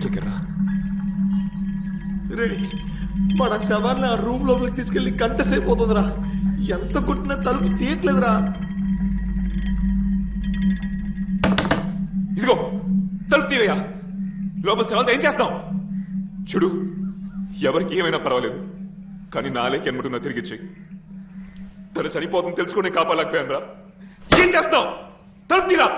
దగ్గర రే మన శవాన్ని ఆ రూమ్ లోపలికి తీసుకెళ్లి గంట సేపు అవుతుందిరా. ఎంత కొట్టినా తలుపు తీయట్లేదురా. ఇదిగో తలుపు తీవయ్యా. లోపల శవంతో ఏం చేస్తాం? చూడు, ఎవరికి ఏమైనా పర్వాలేదు, కానీ నాలేకి ఎన్నుంటుందో తిరిగిచ్చి. తను చనిపోతుంది తెలుసుకుని కాపాడలేకపోయాను రా. ఏం చేస్తాం? తలుపు తీరా.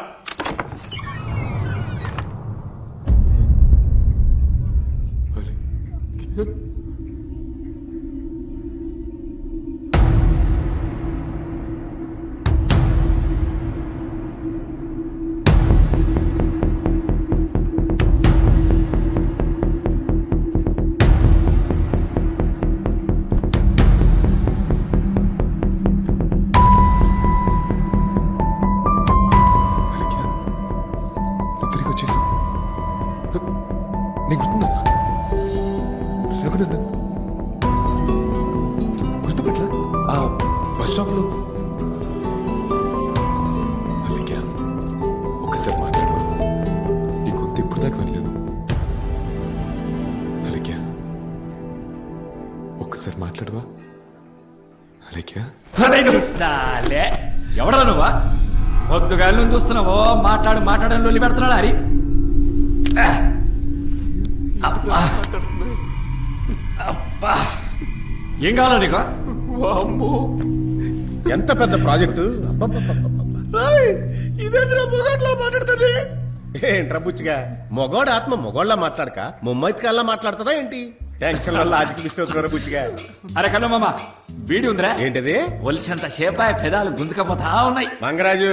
నేను గుర్తుందా? రఘునందన్ గుర్తుపట్ల ఆ బస్ స్టాప్ లో. అలాగే ఒక్కసారి మాట్లాడు. నీ గొంతు ఇప్పుడు దాకా వెళ్ళలేదు. అలాగే ఒక్కసారి మాట్లాడవా? అలాగే సాలే ఎవడా నువ్వా? పొద్దుగాల నుంచి చూస్తున్నావో మాట్లాడని లొల్లి పెడుతున్నాడు హరి. అబ్బా, ఏం కావాలా నీకు? ఎంత పెద్ద ప్రాజెక్టు! ఇదేంద్రా మొగట్లా మాట్లాడుతుంది? ఏంట్రా బుచ్చిగా, మొగోడు ఆత్మ మొగోళ్ళ మాట్లాడక ముమ్మైతికల్లా మాట్లాడుతుందా ఏంటి? టెన్షన్ వల్ల ఆదికి మిస్ అవుతున్నారు బుచ్చిగా. అరే కల్లో మామ, వీడి ఉందిరా. ఏంటిది? ఒలిసంత సేపాయ పెదాలు గుంజుకపోతా ఉన్నాయి. మంగరాజు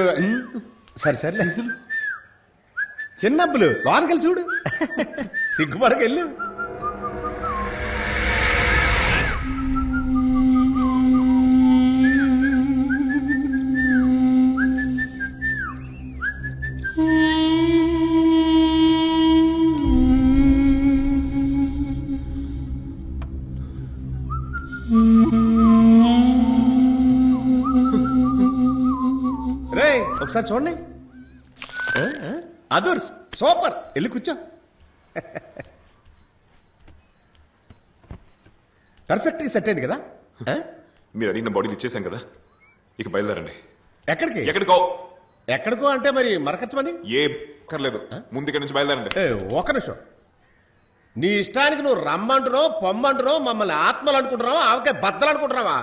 సరే సరే, చిన్నప్పులు లోనకెళ్ళి చూడు. సిగ్గుపడకెళ్ళు. రే ఒకసారి చూడండి. అదర్స్ సూపర్, వెళ్ళి కూర్చో. పర్ఫెక్ట్ గా సెట్ అయింది కదా? మీరు అడిగిన బాడీని ఇచ్చేసాం కదా, ఇక బయలుదేరండి. ఎక్కడికి? ఎక్కడికో. ఎక్కడికో అంటే మరి మరకత్వని ఏ కర్లేదు, ముందు ఇక్కడి నుంచి బయలుదేరండి. ఒక నిమిషం. నీ ఇష్టానికి నువ్వు రమ్మంటున్నావు, పొమ్మంటున్నావు, మమ్మల్ని ఆత్మలు అనుకుంటున్నావా, ఆవకాయ బద్దలు అనుకుంటున్నావా?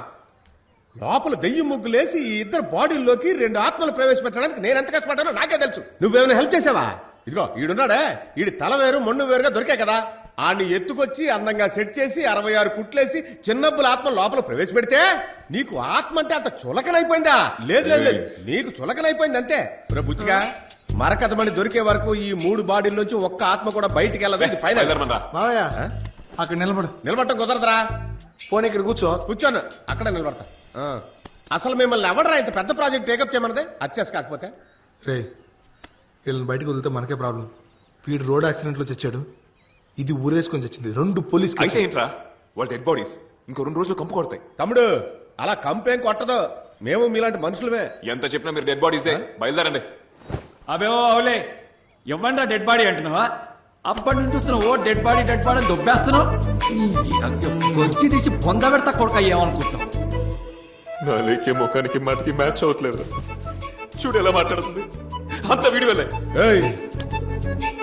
లోపల దెయ్యం ముగ్గులేసి ఈ ఇద్దరు బాడీల్లోకి 2 ఆత్మలు ప్రవేశపెట్టడానికి నేను ఎంత కష్టపడ్డానో నాకే తెలుసు. నువ్వేమైనా హెల్ప్ చేసావా? ఇదిగో ఈడున్నాడే, ఈడి తల వేరు మొండు వేరుగా దొరికాయి కదా, ఆడిని ఎత్తుకొచ్చి అందంగా సెట్ చేసి 66 కుట్లేసి చిన్నబ్బుల ఆత్మ లోపల ప్రవేశపెడితే నీకు ఆత్మ అంటే అంత చులకనైపోయిందా? లేదు లేదు లేదు, నీకు చులకనైపోయింది అంతే. బుచ్చిగా, మరకతమని దొరికే వరకు ఈ 3 బాడీల్లోంచి ఒక్క ఆత్మ కూడా బయటికి వెళ్ళదు. ఇది ఫైనల్. మావయ్య అక్కడ నిలబడు. నిలబడటం కుదరదురా. పోనీ ఇక్కడ కూర్చో. కూర్చోను, అక్కడే నిలబడతా. అసలు మిమ్మల్ని ఎవడరా ఇంత పెద్ద ప్రాజెక్ట్ టేకప్ చేయమన్నదే? అచ్చేసి కాకపోతే రే, వీళ్ళని బయటకు వదిలితే మనకే ప్రాబ్లం. వీడు రోడ్ యాక్సిడెంట్ లో చచ్చాడు, ఇది ఊరేసుకొని చచ్చింది. 2 పోలీస్ అయితే ఏంట్రా, వాళ్ళ డెడ్ బాడీస్ ఇంకో 2 రోజులు కంపు కొడతాయి. తమ్ముడు, అలా కంపేం కొట్టదు. మేము మీలాంటి మనుషులమే. ఎంత చెప్పినా మీరు డెడ్ బాడీసే. బయలుదేరండి. అబే ఓ అవులే, ఇవ్వండి డెడ్ బాడీ అంటున్నావా? అప్పటి నుంచి చూస్తున్నావు డెడ్ బాడీ దొబ్బేస్తున్నావు. వచ్చి తీసి పొంద పెడతా కొడుకు అయ్యామనుకుంటున్నావు. నా లేకే ముఖానికి మాటికి మ్యాచ్ అవ్వట్లేదు. చూడు ఎలా మాట్లాడుతుంది, అంత వీడి వల్లే.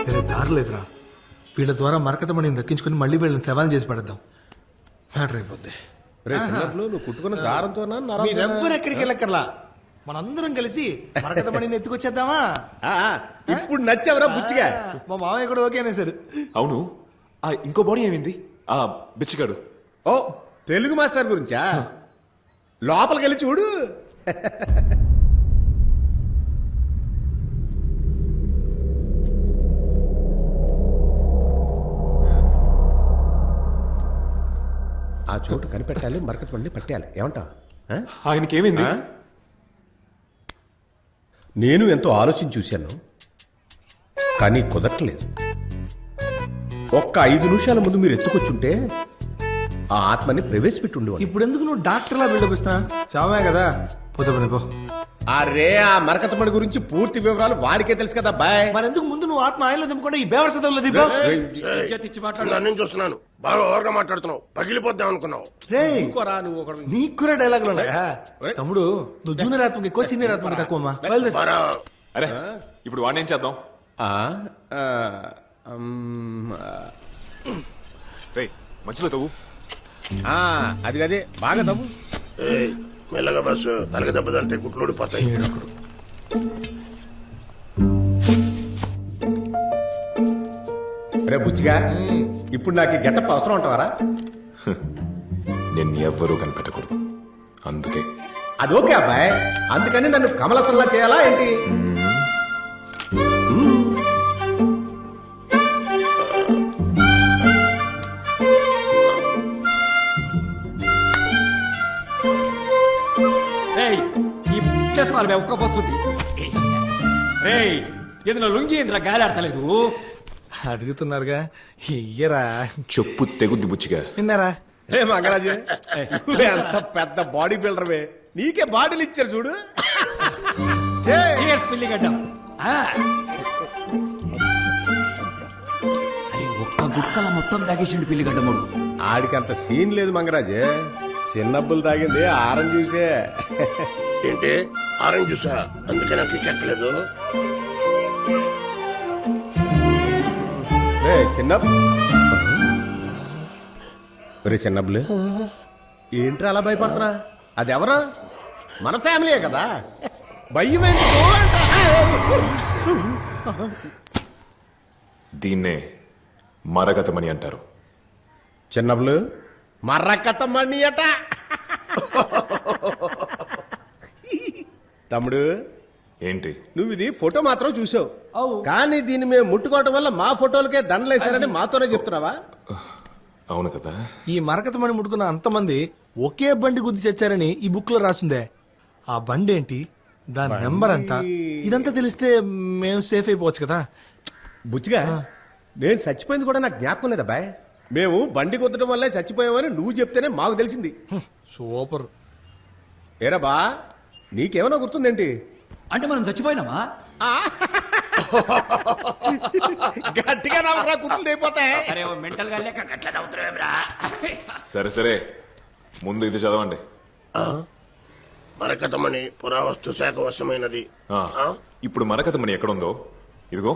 వేరే దారి లేదురా. వీళ్ళ ద్వారా మరకతమని దక్కించుకుని మళ్ళీ వీళ్ళని శవాన్ని చేసి పడేద్దాం. మ్యాటర్ అయిపోద్ది. నువ్వు కుట్టుకున్న దారంతోనా? మీరెవ్వరు ఎక్కడికి వెళ్ళక్కర్లా, మనందరం కలిసి మరకతమణిని ఎత్తుకొచ్చేద్దామా? ఇప్పుడు నచ్చావరా బుచ్చిగా? మా మామయ్య కూడా ఓకే అనేసారు. అవును, ఆ ఇంకో బాడీ ఏమైంది? ఆ బిచ్చిగాడు. ఓ, తెలుగు మాస్టర్ గురించా? లోపలికి వెళ్ళి చూడు. ఆ చోటు కనిపెట్టాలి, మరకత పండి పట్టేయాలి. ఏమంటా? ఆయనకి ఏమైంది? నేను ఎంతో ఆలోచించి చూశాను, కానీ కుదరట్లేదు. ఒక్క 5 నిమిషాల ముందు మీరు ఎత్తుకొచ్చుంటే ఆ ఆత్మని ప్రవేశపెట్టి ఉండేవాడు. ఇప్పుడు ఎందుకు నువ్వు డాక్టర్లా బిల్డప్ ఇస్తున్నా? శవమే కదా, పోతే పోనీ పో. అరే ఆ మరకతమణి గురించి పూర్తి వివరాలు వాడికే తెలుసు కదా బాయ్. మరెందుకు ముందు నువ్వు ఆత్మ ఆయనలో దింపుకుండా ఈ బేవర్స దెబ్బలో దింపావు? ఇజ్జత్ ఇచ్చి మాట్లాడు. నన్ను చూస్తున్నాను బాగా ఓవర్గా మాట్లాడుతున్నావు పగిలిపోద్దాం అనుకున్నావు. రేయ్, ఇంకోరా నువ్వు ఒకడు. నీకు కూడా డైలాగులు ఉన్నాయా? తమ్ముడు నువ్వు జూనియర్ ఆత్మకి ఎక్కువ, సీనియర్ ఆత్మకి తక్కువ అమ్మా. బయలుదేరు. బారా అరే ఇప్పుడు వాడిని ఏం చేద్దాం? ఆ, ఆ, అమ్, రే మధ్యలో తవ్వు. ఆ, అది గది బాగా తమ్ము. ఏయ్, మెల్లగా బస్సు తలగ దెబ్బ తలితే గుట్లు ఊడిపోతాయి. రే బుచ్చిగా ఇప్పుడు నాకు ఈ గెటప్ అవసరం ఉంటావారా? నేను ఎవ్వరూ కనిపెట్టకూడదు, అందుకే. అది ఓకే అబ్బాయి, అందుకని నన్ను కమలసల్లా చేయాలా ఏంటి? రేయ్ ఈ చేసుకోవాలి మేము ఒక్క వస్తుంది. రేయ్ ఏదైనా లుంగి ఇంద్ర గాలి ఆడతలేదు. అడుగుతున్నారుగా, ఇయ్యరా. చెప్పు తెగుద్ది బుచ్చిగా. విన్నారా? రే మగరాజు అంత పెద్ద బాడీ బిల్డర్వే, నీకే బాడీలు ఇచ్చారు చూడు. ఛే! చీర్స్ పిల్లిగడ్డ. అరే ఒక్క గుక్కల మొత్తం తాగేసిండు పిల్లిగడ్డ మూడు. ఆడికి అంత సీన్ లేదు మంగరాజు, చిన్నబ్బులు తాగింది ఆరం చూసే. ఏంటి ఆరెంజ్ జ్యూసా? అందుకే నాకు ఎక్కలేదు. రే చిన్నబ్బులు ఏంట్రా అలా భయపడుతున్నా? అది ఎవరు? మన ఫ్యామిలీయే కదా, భయం ఎందుకు? దీన్నే మరగతమని అంటారు. చిన్నబ్బులు మర్రకతమణి అట. తమ్ముడు ఏంటి? నువ్వు ఇది ఫోటో మాత్రం చూసావు, అవు. కానీ దీన్ని మేము ముట్టుకోవటం వల్ల మా ఫోటోలకే దండలేశారని మాతోనే చెప్తున్నావా? అవును కదా. ఈ మరకతమణి ముట్టుకున్న అంతమంది ఒకే బండి గుద్ది చచ్చారని ఈ బుక్ లో రాసిందే. ఆ బండి ఏంటి, దాని నెంబర్ ఎంత, ఇదంతా తెలిస్తే మేము సేఫ్ అయిపోవచ్చు కదా. బుచ్చిగా నేను చచ్చిపోయింది కూడా నాకు జ్ఞాపకం లేదు అబ్బాయి. మేము బండి కొద్దడం వల్లే చచ్చిపోయామని నువ్వు చెప్తేనే మాకు తెలిసింది. సూపర్. ఏరా బా, నీకేమైనా గుర్తుందేంటి? అంటే మనం చచ్చిపోయినామా? గట్టిగా నవ్వరా, గుడ్లు తెగిపోతాయి. అరే మెంటల్ గా లేక గట్ల నవ్వుతున్నావేమ్రా? సరే సరే, ముందు ఇది చదవండి. మరకతమణి పురావస్తు శాఖ వశమైనది. ఆ, ఇప్పుడు మరకతమణి ఎక్కడుందో ఇదిగో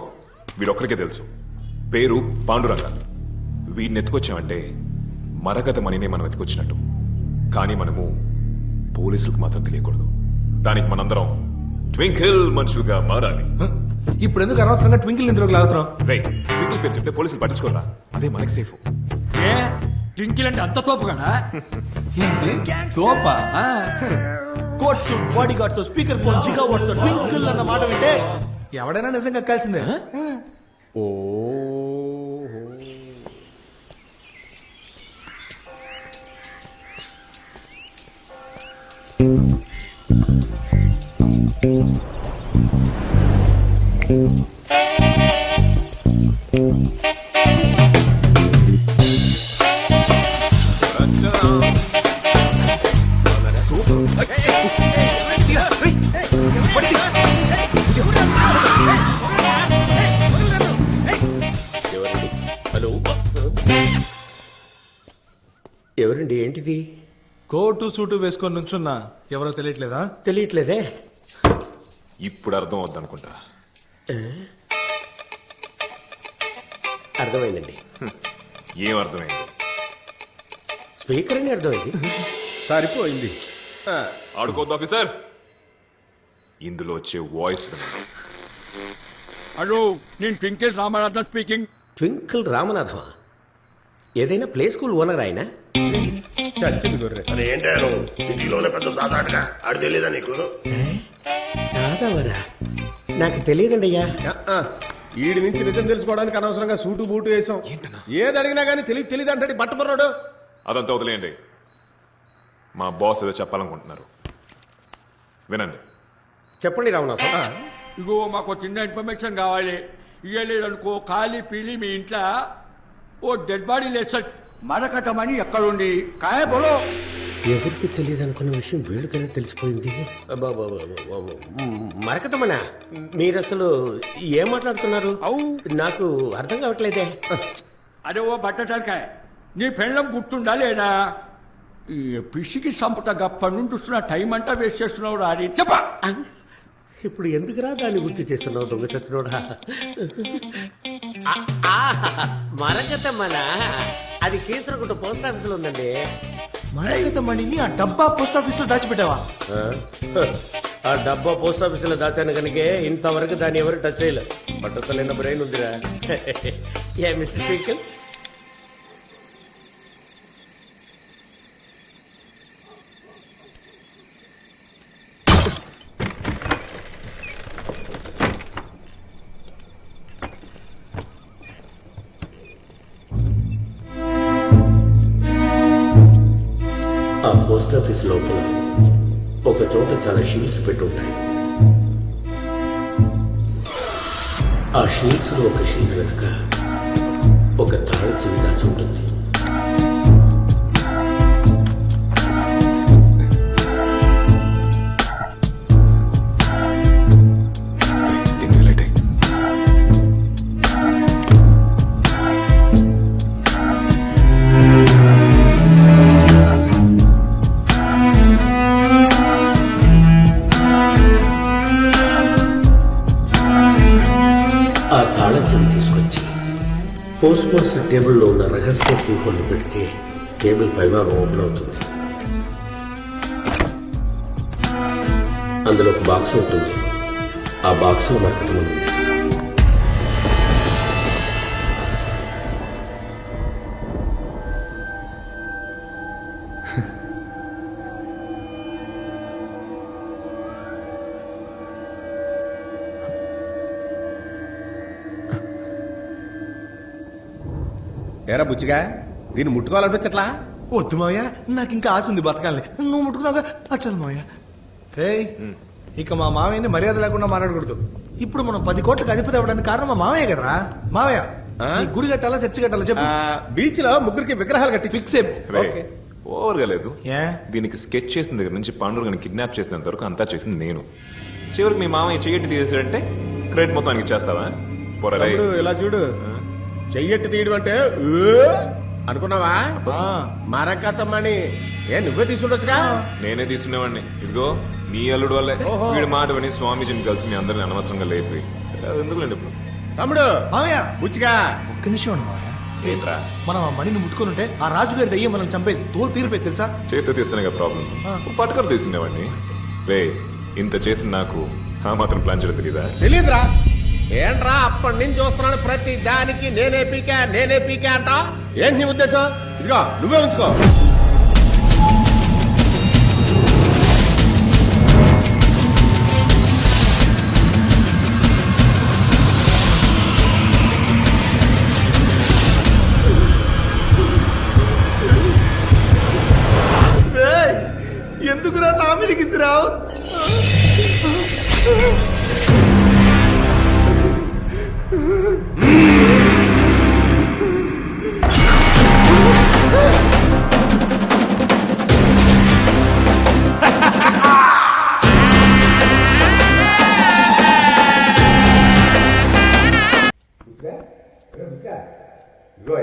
వీడొక్కడికే తెలుసు. పేరు పాండురంగ. వీడిని ఎత్తుకొచ్చామంటే మరకతమణినే మనం ఎత్తుకొచ్చినట్టు. కానీ మనము పోలీసులకు మాత్రం తెలియకూడదు. దానికి మనందరం ట్వింకిల్ మనుషులుగా మారాలి. ఇప్పుడు ఎందుకు అనవసరంగా ట్వింకిల్ నిద్రకు లాగుతున్నాం? రే, ట్వింకిల్ పేరు చెప్తే పోలీసులు పట్టించుకోరా, అదే మనకి సేఫ్. ఏ ట్వింకిల్ అంటే అంత తోపుగానా? తోపా? Coat suit, body guards, speaker phone, giga watts, Twinkle అన్న మాట వింటే ఎవడైనా నిజంగా కలిసిందే. ఓ హలో, ఎవరండి? ఏంటిది? కోటు సూటు వేసుకొని నుంచున్నా ఎవరో తెలియట్లేదా? తెలియట్లేదే. ఇప్పుడు అర్థం అవుద్దనుకుంటా. అర్థమైందండి. ఏం అర్థమైంది? స్పీకర్ అని అర్థమైంది. సరిపోయింది. ఆడుకోద్దు ఆఫీసర్. ఇందులో వచ్చే వాయిస్ వినండి. హలో, నేను ట్వింకిల్ రామనాథన్ స్పీకింగ్. ట్వింకిల్ రామనాథమా? ఏదైనా ప్లే స్కూల్ ఓనర్ ఆయన? చచ్చింది గొర్రె. మరి ఏంటో నువ్వు సిటీలోనే పెద్ద దాదాటగా ఆడు తెలీదా నీకు? రాదవరా? నాకు తెలియదండి అయ్యా. ఈడి నుంచి నిజం తెలుసుకోవడానికి అనవసరంగా సూటు బూటు వేసాం. ఏది అడిగినా గానీ తెలియదు అంటే బట్టబర్రాడు. అదంతా వదిలేయండి. మా బాస్ ఏదో చెప్పాలనుకుంటున్నారు, వినండి. చెప్పండి రామనాథం. ఇగో మాకు చిన్న ఇన్ఫర్మేషన్ కావాలి. ఇయ్యలేదనుకో ఖాళీ పీలి మీ ఇంట్లో ఓ డెడ్ బాడీ లేచ మరకటమని ఎక్కడుంది? కాయ బోలో. ఎవరికి తెలియదు అనుకున్న విషయం వీళ్ళకైనా తెలిసిపోయింది. మరకతమనా మీరు అసలు ఏం మాట్లాడుతున్నారు? నాకు అర్థం కావట్లేదే. అరే ఓ బట్టటానికాయ నీ పెళ్ళం గుర్తుండా లేదా? ఈ పిసికి సంపుట గప్ప నుండి చూస్తున్న టైం అంతా వేస్ట్ చేస్తున్నావు రాని చెప్పా. ఇప్పుడు ఎందుకురా దాన్ని గుర్తు చేస్తున్నావు దొంగ చచ్చినోడా? మరకతమనా అది కీసరగుట్ట పోస్ట్ ఆఫీస్ లో ఉందండి. మరకత మణిని ఆ డబ్బా పోస్ట్ ఆఫీస్ లో దాచిపెట్టావా? ఆ డబ్బా పోస్ట్ ఆఫీస్ లో దాచాను కనుక ఇంతవరకు దాన్ని ఎవరు టచ్ చేయలేదు. పట్టుకోలేని బ్రెయిన్ ఉందిరా. ఏ మిస్టర్ పీకల్, ఆ పోస్ట్ ఆఫీస్ లోపల ఒక చోట చాలా షీల్డ్స్ పెట్టుంటాయి. ఆ షీల్డ్స్ లో ఒక షీల్డ్ వెనుక ఒక తాళ చెవి దాచి ఉంటుంది. దీనికి లైట్ అయ్యి. ఆ తాళం చెవి తీసుకొచ్చి పోస్ట్ మాస్టర్ టేబుల్లో ఉన్న రహస్య కీహోల్ని పెడితే టేబుల్ పైభాగం ఓపెన్ అవుతుంది. అందులో ఒక బాక్స్ ఉంటుంది. ఆ బాక్స్ లో మరకతం ఉంది. ఏరా బుచ్చిగా దీన్ని ముట్టుకోవాలనిపించట్లా? వద్దు మావయ్య, నాకు ఇంకా ఆశ ఉంది బతకాలని. నువ్వు ముట్టుకున్నావుగా అచ్చలు మావయ్య. రే ఇక మా మావయ్యని మర్యాద లేకుండా మాట్లాడకూడదు. ఇప్పుడు మనం 10 కోట్లకు అధిపతి అవ్వడానికి కారణం మా మావయ్య కదరా. మావయ్య ఈ గుడి కట్టాలా చర్చి కట్టాలా చెప్పు. బీచ్ లో ముగ్గురికి విగ్రహాలు కట్టి ఫిక్స్ ఓకే. ఓవర్గా లేదు. ఏ దీనికి స్కెచ్ చేసిన దగ్గర నుంచి పాండురంగని కిడ్నాప్ చేసినంత వరకు అంతా చేసింది నేను. చివరికి మీ మామయ్య చెయ్యట్టి తీసేసాడంటే క్రెడిట్ మొత్తానికి ఇచ్చేస్తావా? పొరలే. తమ్ముడు, ఇలా చూడు, చెయ్యట్టు తీయడం అంటే అనుకున్నావా? మరకతమణి నువ్వే తీసుకుంటొచ్చుగా. నేనే తీసుకునేవాడిని. ఇదిగో నీ అల్లుడు వల్లే వీడి మాట విని స్వామీజీని కలిసి మీ అందరిని అనవసరంగా లేపి ఎందుకులేండి ఇప్పుడు. తమ్ముడు మావయ్య బుచ్చిగా ఒక్క నిమిషం అండి మావయ్య. ఏంట్రా మనం ఆ మణిని ముట్టుకుని ఉంటే ఆ రాజుగారి దయ్యం మనల్ని చంపేది. తోలు తీరిపోయి తెలుసా? చేతితో తీస్తేనే ప్రాబ్లం. పట్టుకొని తీసుకునేవాడిని. రే ఇంత చేసిన నాకు ఆ మాత్రం ప్లాన్ చేయడం తెలీదా? తెలీదురా. ఏంట్రా అప్పటి నుంచి చూస్తున్నాను ప్రతి దానికి నేనే పీకా అంట. ఏంటి నీ ఉద్దేశం? ఇదిగో నువ్వే ఉంచుకో. ఎందుకురా నా మీదకి ఇసిరావు?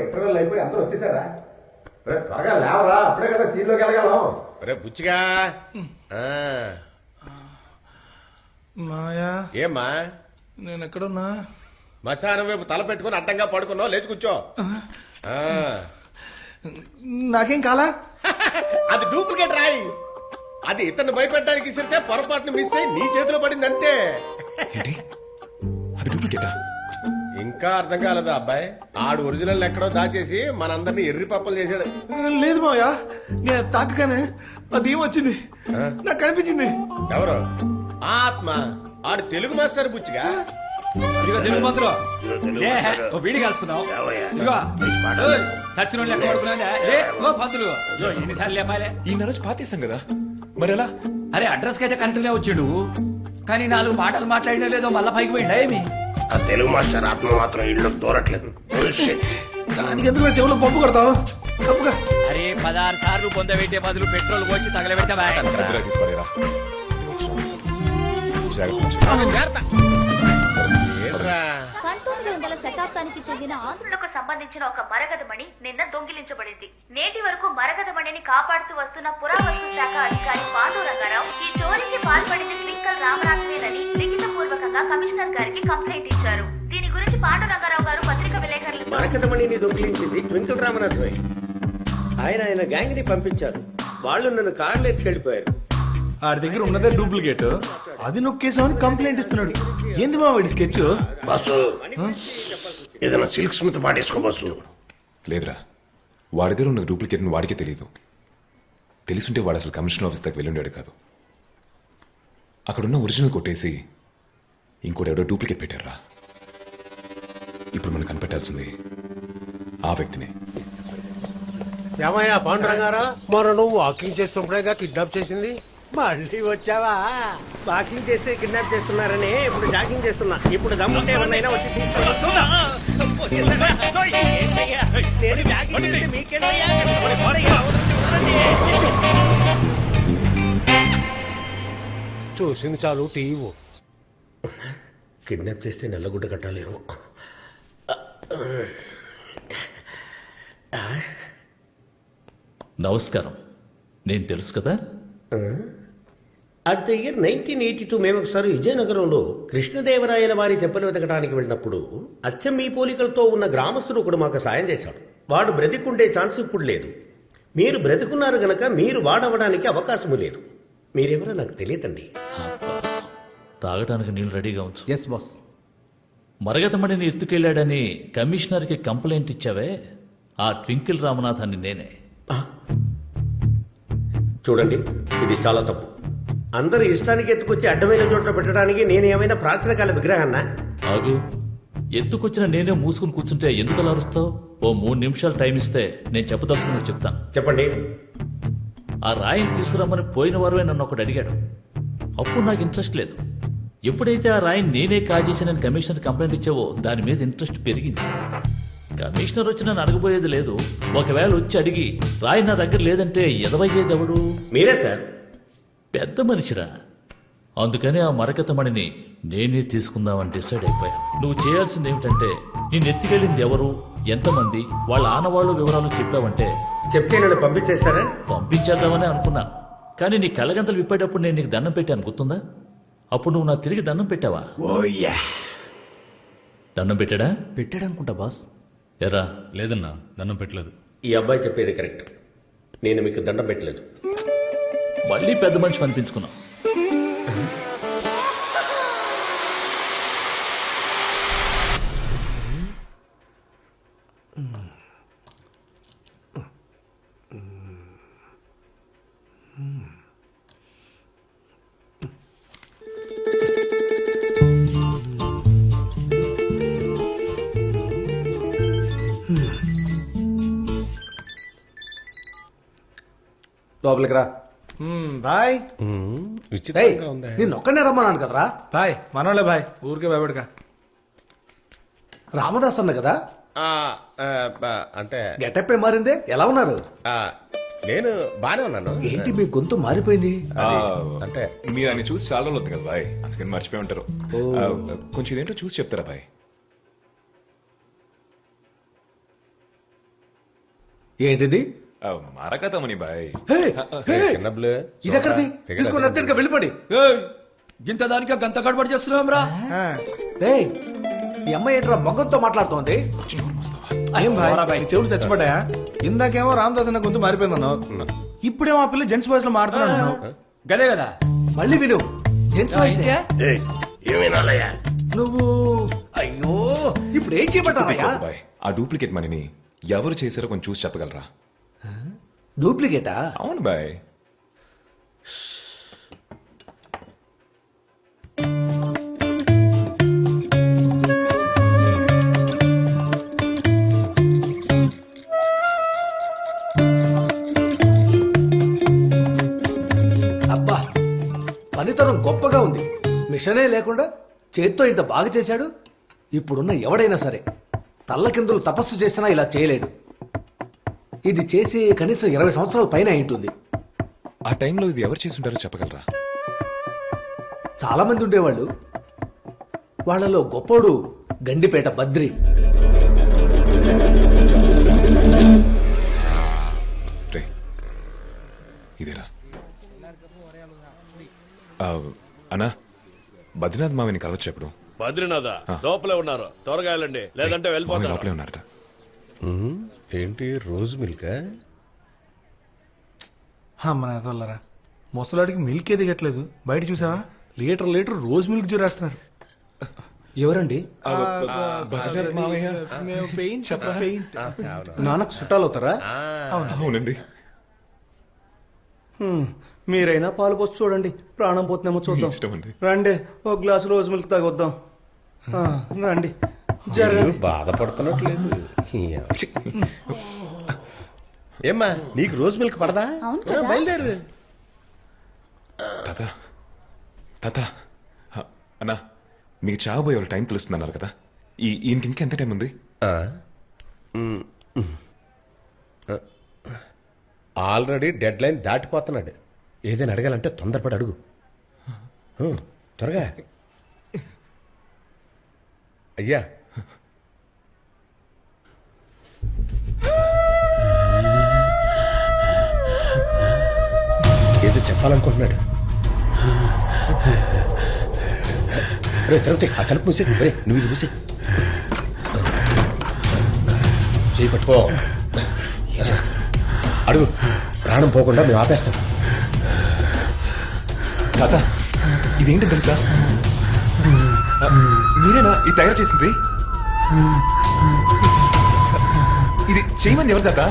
ఇంటర్వెల్ అయిపోయి అందరూ వచ్చేసారా? త్వరగా లేవరా, అప్పుడే కదా సీన్ లోకి వెళ్ళగలం. రే బుచ్చిగా. మాయా ఏమ్మా నేను ఎక్కడున్నా? మశానం వైపు తల పెట్టుకుని అడ్డంగా పడుకున్నావు. లేచి కూర్చో. నాకేం కాలా? అది డూప్లికేట్ రాయి. అది ఇతన్ని భయపెట్టడానికి ఇసిరితే పొరపాటును మిస్ అయి నీ చేతిలో పడింది అంతే. అది డూప్లికేటా? ఇంకా అర్థం కాలేదా అబ్బాయి? ఆడు ఒరిజినల్ ఎక్కడో దాచేసి మనందరినీ ఎర్రి పప్పలు చేశాడు. లేదు మావయ్య, నేను తాకగానే అదేం వచ్చింది నాకు కనిపించింది. ఎవరు? ఆత్మ. ఆడు తెలుగు మాస్టర్ బుచ్చిగా. ఇదిగో తెలుగు మంత్రులు ఓ వీడి కలుసుకుందాం. ఇదిగో సచిన లెక్క పడుకున్నా పంతులు ఎన్నిసార్లు లేపాలే. ఈ నరోజు పాతేసాం కదా, మరి ఎలా? అరే అడ్రస్ కి అయితే కరెక్ట్లే వచ్చిండు, కానీ 4 మాటలు మాట్లాడినా లేదో మళ్ళా పైకి పోయిండా ఏమి? ఆ తెలుగు మాస్టర్ ఆత్మ మాత్రం ఇల్లు దూరట్లేదు. దానికి ఎందుకు చెవులు పంపు కొడతావు? తప్పుగా మరి 16 సార్లు పొందబెట్టే బదులు పెట్రోల్ పోసి తగలబెట్టవా వద్దురా, తీసి పడేరా. జాగ్రత్త. జాగ్రత్త. ఏంట్రా? 1900 శతాబ్దానికి చెందిన ఆంధ్రులకు సంబంధించిన ఒక మరగదమణి నిన్న దొంగిలించబడింది. నేటి వరకు మరగదమణిని కాపాడుతూ వస్తున్న పురావస్తు శాఖ అధికారి పాండురంగారావు ఈ చోరీకి పాల్పడింది ట్వింకల్ రామనాథ్వేనని లిఖితపూర్వకంగా కమిషనర్ గారికి కంప్లైంట్ ఇచ్చారు. దీని గురించి పాండురంగారావు గారు పత్రికా విలేకరులతో మరకతమణిని దొంగిలించింది ట్వింకిల్ రామనాథ్వే. ఆయన గ్యాంగ్ ని పంపించారు. వాళ్ళు నన్ను కార్లో ఎత్తుకెళ్ళిపోయారు. ఆడి దగ్గర ఉన్నదే డూప్లికేట్, అది నొక్కేసామని కంప్లైంట్ ఇస్తున్నాడు. ఏంది మా వాడి స్కెచ్? బాసు ఏదైనా సిల్క్ స్మిత్ పాడేసుకో బాసు. లేదురా, వాడి దగ్గర ఉన్న డూప్లికేట్ వాడికే తెలియదు. తెలుసుంటే వాడు అసలు కమిషనర్ ఆఫీస్ దాకా వెళ్ళుండాడు కాదు. అక్కడున్న ఒరిజినల్ కొట్టేసి ఇంకోటి ఎవడో డూప్లికేట్ పెట్టారా. ఇప్పుడు మనం కనిపెట్టాల్సింది ఆ వ్యక్తినే. ఏమయ్యా పాండురంగారా, మొన్న నువ్వు వాకింగ్ చేస్తున్నప్పుడేగా కిడ్నాప్ చేసింది? మళ్ళీ వచ్చావా? వాకింగ్ చేస్తే కిడ్నాప్ చేస్తున్నారని ఇప్పుడు జాగింగ్ చేస్తున్నా. ఇప్పుడు దమ్ముంటే ఎవరినైనా వచ్చి తీసుకెళ్ళొద్దు. నేను జాగింగ్ చేస్తే మీకేంటయ్యా? చూసింది చాలు టీవీ. కిడ్నాప్ చేస్తే నల్లగుడ్డ కట్టాలేమో. నమస్కారం. నేను తెలుసు కదా. అట్ ద ఇయర్ 1982 మేము ఒకసారి విజయనగరంలో కృష్ణదేవరాయల వారి చెప్పలు వెతకడానికి వెళ్ళినప్పుడు అచ్చం మీ పోలికలతో ఉన్న గ్రామస్తుడు ఒకడు మాకు సాయం చేశాడు. వాడు బ్రతికుండే ఛాన్స్ ఇప్పుడు లేదు. మీరు బ్రతికున్నారు గనక మీరు వాడవడానికి అవకాశము లేదు. మీరెవరో నాకు తెలియదండి. తాగడానికి నీళ్ళు రెడీగా ఉంచు. Yes boss. మరగతమడిని ఎత్తుకెళ్లాడని కమిషనర్కి కంప్లైంట్ ఇచ్చావే, ఆ ట్వింకిల్ రామనాథాన్ని నేనే. చూడండి, ఇది చాలా తప్పు. అందరు ఇష్టానికి ఎత్తుకొచ్చి అడ్డమైన చోట్ల పెట్టడానికి నేను ఏమైనా ప్రాచీన కాల విగ్రహాన్నా? ఆగు. ఎత్తుకొచ్చిన నేనే మూసుకుని కూర్చుంటే ఎందుకు అలా అరుస్తావు? ఓ 3 నిమిషాలు టైం ఇస్తే నేను చెప్పదలుచుకున్నది చెప్తాను. చెప్పండి. ఆ రాయిని తీసుకురమ్మని పోయిన వారమే నన్ను ఒకటి అడిగాడు. అప్పుడు నాకు ఇంట్రెస్ట్ లేదు. ఎప్పుడైతే ఆ రాయిని నేనే కాజేసానని కమిషనర్ కంప్లైంట్ ఇచ్చావో దాని మీద ఇంట్రెస్ట్ పెరిగింది. కమిషనర్ వచ్చి నన్ను అడగబోయేది లేదు. ఒకవేళ వచ్చి అడిగి రాయి నా దగ్గర లేదంటే ఎదవయ్యేది ఎవడు? మీరే సార్. పెద్ద మనిషిరా. అందుకని ఆ మరకతమణిని నేనే తీసుకుందామని డిసైడ్ అయిపోయా. నువ్వు చేయాల్సింది ఏమిటంటే నేను ఎత్తికెళ్ళింది ఎవరు, ఎంతమంది, వాళ్ళ ఆనవాళ్ళు వివరాలు చెప్పావంటే చెప్తే నన్ను పంపించేస్తారా? పంపించేద్దామని అనుకున్నాను. కానీ నీ కళ్ళగంతలు విప్పేటప్పుడు నేను నీకు దండం పెట్టాను, గుర్తుందా? అప్పుడు నువ్వు నా తిరిగి దండం పెట్టావా? దండం పెట్టాడా? పెట్టాడనుకుంటా బాస్. ఎరా? లేదన్నా, దండం పెట్టలేదు. ఈ అబ్బాయి చెప్పేది కరెక్ట్. నేను మీకు దండం పెట్టలేదు. మళ్ళీ పెద్ద మనిషి అనిపించుకున్నావు. లోపలికి రా. బాయ్. విచిత్రంగా ఉంది. నేను ఒక్కనే రమ్మన్నాను కదరా. బాయ్ మనోళ్ళే బాయ్, ఊరికే భయపడక. రామదాస్ అన్న కదా, ఆ, ఆ, అంటే గెటప్ ఏ మారిందే. ఎలా ఉన్నారు? ఆ, నేను బానే ఉన్నాను. ఏంటి మీ గొంతు మారిపోయింది? అంటే మీరు ఆయన చూసి చాలా రోజులు కదా బాయ్, అందుకని మర్చిపోయి ఉంటారు. కొంచెం ఇదేంటో చూసి చెప్తారా బాయ్? ఏంటిది? మరకతమని బాయ్. చిన్నబ్లు ఇది ఎక్కడిది? తీసుకొని అర్జెంట్ గా వెళ్ళిపోండి. ఇంత దానికి గంత గడబడి చేస్తున్నాం రా. రేయ్, ఈ అమ్మాయి ఏంట్రా మొగ్గంతో మాట్లాడుతోంది? అయ్యం భాయ్, నీ చెవులు చచ్చిపడ్డాయా? ఇందాకేమో రామదాస్ అన్న గొంతు మారిపోయిందన్నావు, ఇప్పుడేమో ఆ పిల్ల జెంట్స్ వాయిస్ లో మాట్లాడుతున్నాను. గదే కదా. మళ్ళీ విను, జెంట్స్ వాయిస్. ఏమేనాలయ్యా? నువ్వు అయ్యో, ఇప్పుడు ఏం చేయబడ్డావయ్యా? బాయ్, ఆ డూప్లికేట్ మనీని ఎవరు చేశారో కొంచెం చూసి చెప్పగలరా? డూప్లికేటా? అవును బాయ్. అబ్బా, పనితనం గొప్పగా ఉంది. మిషనే లేకుండా చేత్తో ఇంత బాగా చేశాడు. ఇప్పుడున్న ఎవడైనా సరే తల్లకిందులు తపస్సు చేసినా ఇలా చేయలేడు. ఇది చేసి కనీసం 20 సంవత్సరాల పైన అయి ఉంటుంది. ఆ టైంలో ఇది ఎవరు చేసి ఉంటారో చెప్పగలరా? చాలా మంది ఉండేవాళ్ళు. వాళ్ళలో గొప్పోడు గండిపేట బద్రి. రే ఇదేరా అన్నా, బద్రీనాథ్ మావిని కలవచ్చు ఎప్పుడు? బద్రీనాథ లోపలే ఉన్నారు, త్వరగా వెళ్ళండి లేదంటే మావి వెళ్ళిపోతారు. లోపలే ఉన్నారట. ఏంటి రోజు మిల్క్? మన అదోళ్ళరా, ముసలాడికి మిల్క్ ఏ దిగట్లేదు. బయట చూసావా, లీటర్ రోజు మిల్క్ చూరేస్తున్నారు. ఎవరండి? బద్రీనాథ్ మావయ్య. నాన్నకు చుట్టాలు అవుతారా? అవునండి. మీరైనా పాలు పోసి చూడండి, ప్రాణం పోతుందేమో చూద్దాం. ఇష్టం అండి. రండి, ఒక గ్లాసు రోజు మిల్క్ తాగొద్దాం. రండి, జరగండి. బాధపడుతున్నట్లేదు. ఏమ్మా, నీకు రోజు మిల్క్ పడదా? బయలుదేరు. తాత తాత, అన్నా మీకు చావబోయే వాళ్ళ టైం తెలుస్తుందన్నారు కదా, ఈయనకి ఇంకెంత టైం ఉంది? ఆల్రెడీ డెడ్ లైన్ దాటిపోతున్నాడు. ఏదైనా అడగాలంటే తొందరపడి అడుగు. త్వరగా. అయ్యా, ఏదో చెప్పాలనుకుంటున్నాడు. రే తిరుపతి, ఆ తలుపు మూసే. రే నువ్వు ఇది మూసే. చేయి పట్టుకో. అడుగు, ప్రాణం పోకుండా మేము ఆపేస్తాం. తాత, ఇదేంటి తెలుసా? మీరేనా ఇది తయారు చేసింది? ఇది చేయమని ఎవరు తాత?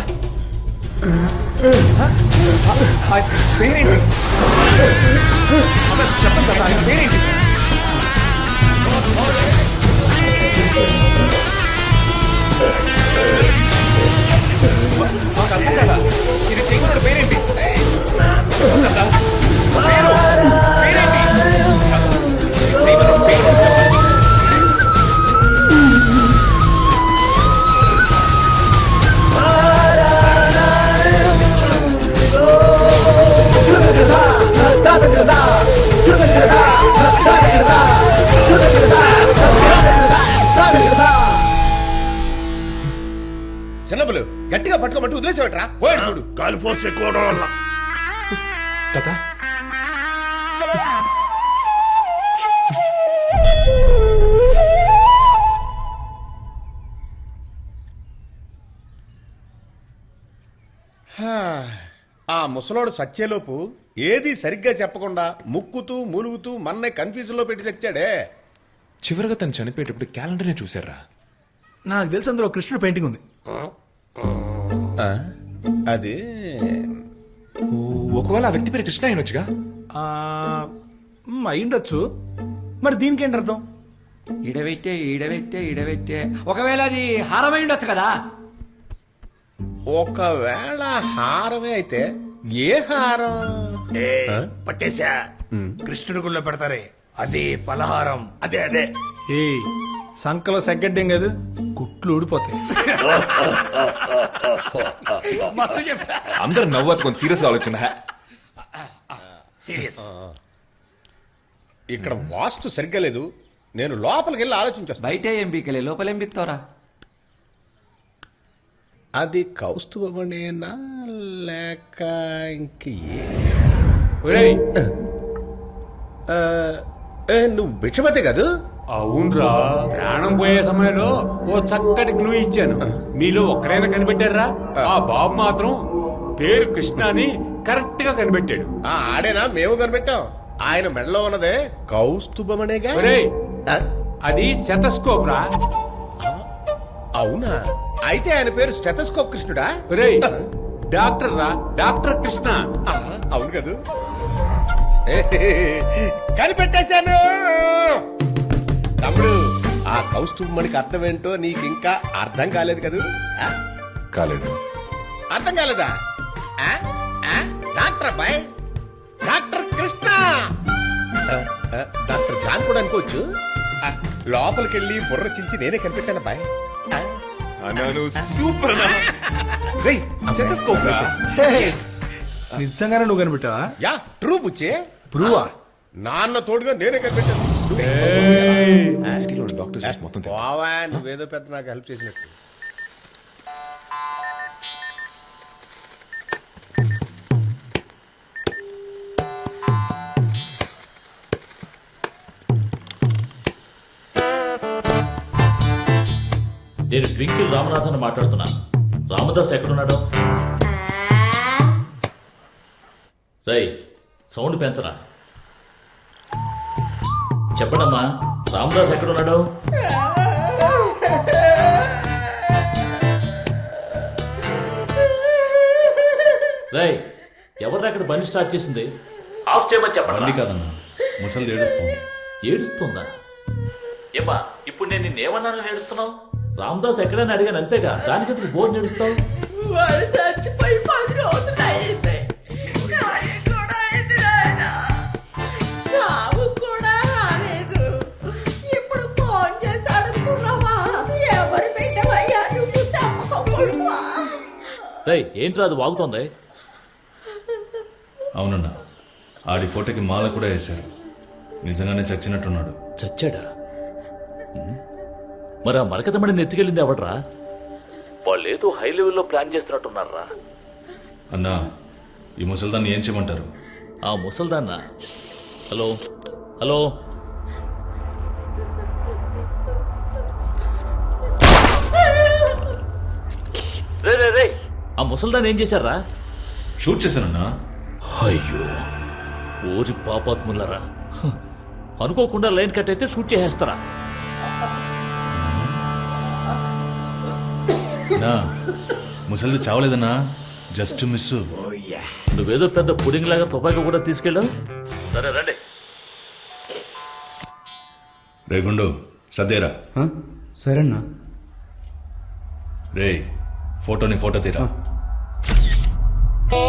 పేరేంటి చెప్పండి తాత, ఆయన పేరేంటి? మాకు అర్థం కదా, ఇది చేయమన్నాడు పేరేంటి? చెప్పండి తాత, పేరేంటి? చేయమన్నాడు పేరు. చిన్నప్పుడు గట్టిగా పట్టుకోమంటూ వదిలేసేవట్రా, పోయాడు చూడు. గాలి ఫోర్స్ ఎక్కువ అవడం వల్ల. తాత, ఆ ముసలోడు సచ్చేలోపు ఏది సరిగ్గా చెప్పకుండా ముక్కుతూ మూలుగుతూ మన్నే కన్ఫ్యూజన్ లో పెట్టి చచ్చాడే. చివరిగా తను చనిపోయేటప్పుడు క్యాలెండర్నే చూసారా? నాకు తెలిసి అందులో కృష్ణుడు పెయింటింగ్ ఉంది. అది ఒకవేళ ఆ వ్యక్తి పేరు కృష్ణ అయినొచ్చుగా. అయిండొచ్చు. మరి దీనికి ఏంటి అర్థం? ఈడబెట్టే ఒకవేళ అది హారమై ఉండొచ్చు కదా. ఒకవేళ హారమే అయితే ఏ హారం? పట్టేశా. కృష్ణుడి గుళ్ళో పెడతారే అదే పలహారం. అదే అదే. ఏ సంకలో సెగ్గడ్డం కాదు, కుట్లు ఊడిపోతాయి. అందరూ నవ్వు కొంచెం సీరియస్ ఆలోచన. సీరియస్. ఇక్కడ వాస్తు సరిగ్గా లేదు. నేను లోపలికి వెళ్ళి ఆలోచించేస్తాను. బయట ఏం బీకలే, లోపల ఏం బీక్తావరా? అది కౌస్తుభమనేనా లేక ఇంకే? నువ్వు భిక్షపతి కాదు? అవునరా, ప్రాణం పోయే సమయంలో ఓ చక్కటి క్లూ ఇచ్చాను. మీలో ఒక్కడైనా కనిపెట్టారా? ఆ బాబు మాత్రం పేరు కృష్ణ అని కరెక్ట్ గా కనిపెట్టాడు. ఆడేనా? మేము కనిపెట్టాం. ఆయన మెడలో ఉన్నదే కౌస్తుభమనేగా. ఒరేయ్, అది శతస్కోప్ రా. అవునా? అయితే ఆయన పేరు స్టెథోస్కోప్ కృష్ణుడా? ఒరేయ్, డాక్టర్ రా, డాక్టర్ కృష్ణ. అవును కదా, కనిపెట్టేశాను. తమ్ముడు, ఆ కౌస్తుభమణికి అర్థం ఏంటో నీకు ఇంకా అర్థం కాలేదు కదూ? కాలేదు. అర్థం కాలేదా? డాక్టర్ అబ్బాయి, డాక్టర్ కృష్ణ. డాక్టర్ జాన్ కూడా అనుకోవచ్చు. లోపలికి వెళ్ళి బుర్ర చించి నేనే కనిపెట్టాను అబ్బాయి. అన్నాను సూపర్ అన్నా రేయ్ స్టెథోస్కోప్ రా నిజంగానే నువ్వు కనిపెట్టావా? Yeah true బుచ్చే. ప్రూవా? నాన్న తోడుగా నేనే కనిపెట్టాను. సిటీలో డాక్టర్స్ మొత్తం బావా నువ్వేదో పెద్ద నాకు హెల్ప్ చేసినట్టు. నేను ట్వింకిల్ రామనాథన్ మాట్లాడుతున్నా. రామదాస్ ఎక్కడున్నాడు? రై సౌండ్ పెంచరా. చెప్పడమ్మా, రామదాస్ ఎక్కడున్నాడు? రై ఎవరు అక్కడ బండి స్టార్ట్ చేసింది? ఆఫ్ చేయమని బండి చెప్పండి. కాదన్నా, ముసలి ఏడుస్తుంది. ఏడుస్తుందా? ఏమా ఇప్పుడు నేను నిన్నేమన్నానని ఏడుస్తున్నావు? రామదాస్ ఎక్కడైనా అడిగాను అంతేగా, దానికి ఎందుకు బోర్ నేడుస్తావు? వాడు చచ్చిపోయి 10 రోజులు అయింది. సాగు కూడా రాలేదు. ఇప్పుడు ఫోన్ చేసి అడుగుతున్నావా? ఎవరు పెట్టవయ్యా నువ్వు? చెప్పకూడవా? రై ఏంట్రా అది వాగుతోంది? అవునన్నా, ఆడి ఫోటోకి మాల కూడా వేశారు. నిజంగానే చచ్చినట్టున్నాడు. చచ్చాడా? మరి ఆ మరకతమడిని ఎత్తుకెళ్ళింది ఎవడ్రా? వాళ్ళు ఏదో హై లెవెల్లో ప్లాన్ చేస్తున్నట్టున్నారా? అన్నా, ఈ ముసలిదాన్ని ఏం చేయమంటారు? ఆ ముసల్దాన్న. హలో హలో, రే రే రే, ఆ ముసల్దాన్ని ఏం చేశారా? షూట్ చేశానన్నా. అయ్యో ఓరి పాపాత్ములరా, అనుకోకుండా లైన్ కట్ అయితే షూట్ చేసేస్తారా? నా ముసలిది చావలేదన్నా, జస్ట్ మిస్. నువ్వేదో పెద్ద పుడింగ్ లాగా తుపాకీ కూడా తీసుకెళ్ళావు. సరే రండి. రేగుండు సదేరా. సరేనా? రే ఫోటోని ఫోటో తీరా.